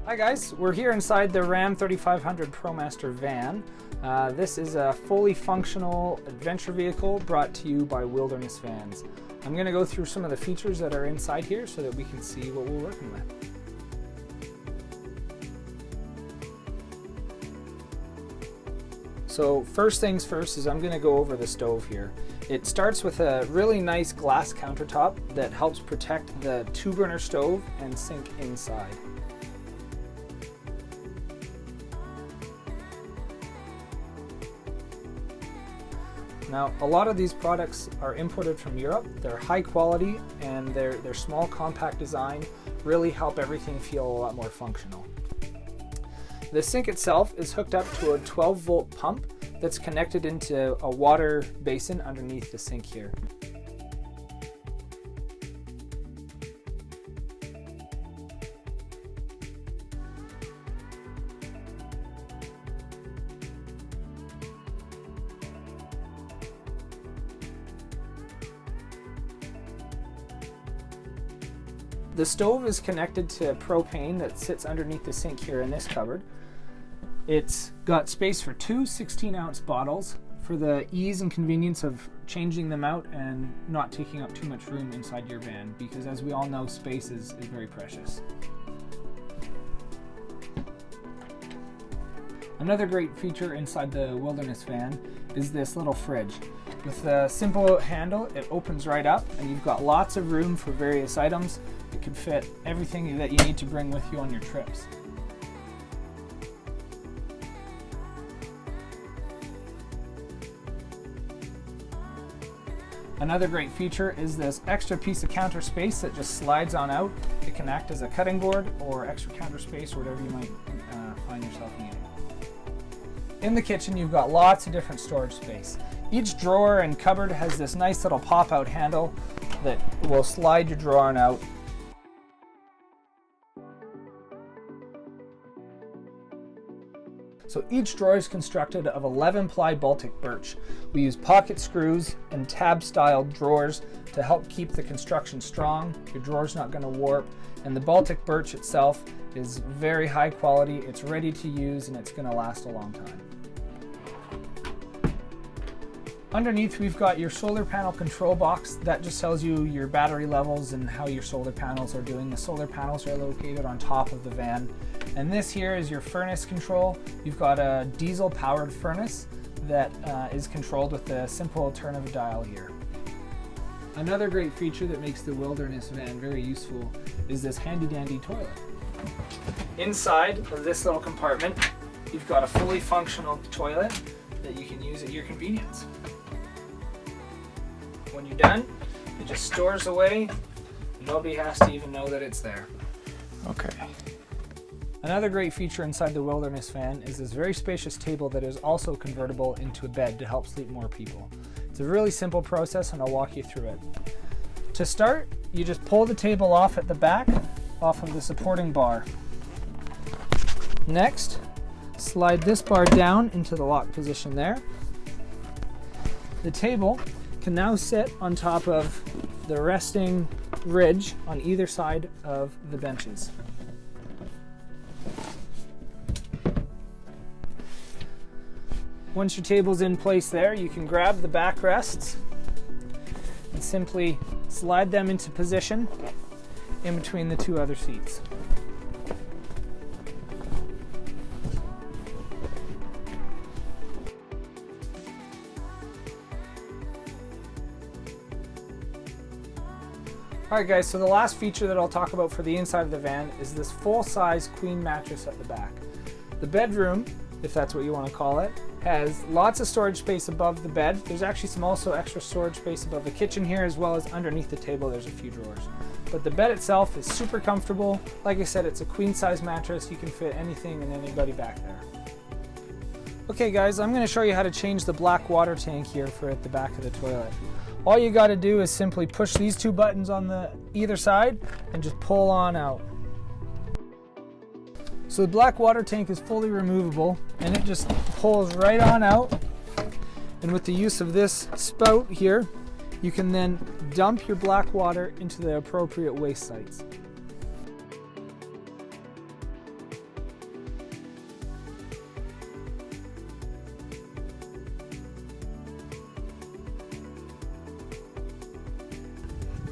Hi guys, we're here inside the Ram 3500 Promaster van. This is a fully functional adventure vehicle brought to you by Wilderness Vans. I'm going to go through some of the features that are inside here so that we can see what we're working with. So first things first is I'm going to go over the stove here. It starts with a really nice glass countertop that helps protect the 2-burner stove and sink inside. Now, a lot of these products are imported from Europe. They're high quality and their small compact design really help everything feel a lot more functional. The sink itself is hooked up to a 12-volt pump that's connected into a water basin underneath the sink here. The stove is connected to propane that sits underneath the sink here in this cupboard. It's got space for 2 16-ounce bottles for the ease and convenience of changing them out and not taking up too much room inside your van, because as we all know, space is very precious. Another great feature inside the Wilderness van is this little fridge. With a simple handle, it opens right up and you've got lots of room for various items. It can fit everything that you need to bring with you on your trips. Another great feature is this extra piece of counter space that just slides on out. It can act as a cutting board or extra counter space or whatever you might find yourself needing. In the kitchen, you've got lots of different storage space. Each drawer and cupboard has this nice little pop-out handle that will slide your drawer on out. So each drawer is constructed of 11-ply Baltic birch. We use pocket screws and tab-style drawers to help keep the construction strong. Your drawer's not going to warp, and the Baltic birch itself is very high quality. It's ready to use and it's going to last a long time. Underneath, we've got your solar panel control box. That just tells you your battery levels and how your solar panels are doing. The solar panels are located on top of the van. And this here is your furnace control. You've got a diesel powered furnace that is controlled with a simple turn of a dial here. Another great feature that makes the Wilderness van very useful is this handy dandy toilet. Inside of this little compartment, you've got a fully functional toilet that you can use at your convenience. When you're done, it just stores away. Nobody has to even know that it's there. Okay. Another great feature inside the Wilderness van is this very spacious table that is also convertible into a bed to help sleep more people. It's a really simple process and I'll walk you through it. To start, you just pull the table off at the back, off of the supporting bar. Next, slide this bar down into the lock position there. The table can now sit on top of the resting ridge on either side of the benches. Once your table's in place there, you can grab the backrests and simply slide them into position in between the 2 other seats. Alright guys, so the last feature that I'll talk about for the inside of the van is this full-size queen mattress at the back. The bedroom, if that's what you want to call it, has lots of storage space above the bed. There's actually some also extra storage space above the kitchen here, as well as underneath the table there's a few drawers. But the bed itself is super comfortable. Like I said, it's a queen-size mattress. You can fit anything and anybody back there. Okay guys, I'm going to show you how to change the black water tank here for at the back of the toilet. All you got to do is simply push these 2 buttons on the either side and just pull on out. So the black water tank is fully removable and it just pulls right on out. And with the use of this spout here, you can then dump your black water into the appropriate waste sites.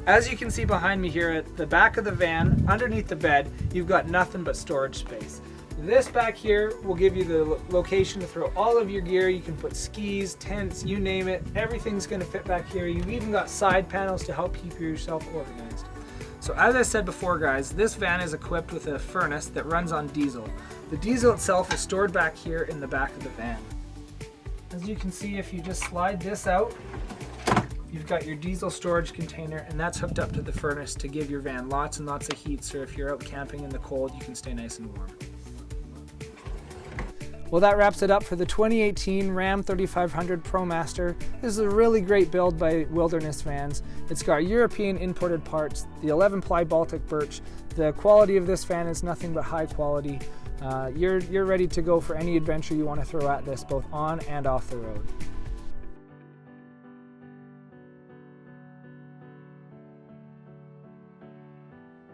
As you can see behind me here at the back of the van, underneath the bed, you've got nothing but storage space. This back here will give you the location to throw all of your gear. You can put skis, tents, you name it. Everything's going to fit back here. You've even got side panels to help keep yourself organized. So as I said before, guys, this van is equipped with a furnace that runs on diesel. The diesel itself is stored back here in the back of the van. As you can see, if you just slide this out, you've got your diesel storage container, and that's hooked up to the furnace to give your van lots and lots of heat, so if you're out camping in the cold, you can stay nice and warm. Well, that wraps it up for the 2018 Ram 3500 Promaster. This is a really great build by Wilderness Vans. It's got European imported parts, the 11-ply Baltic birch. The quality of this van is nothing but high quality. You're ready to go for any adventure you want to throw at this, both on and off the road.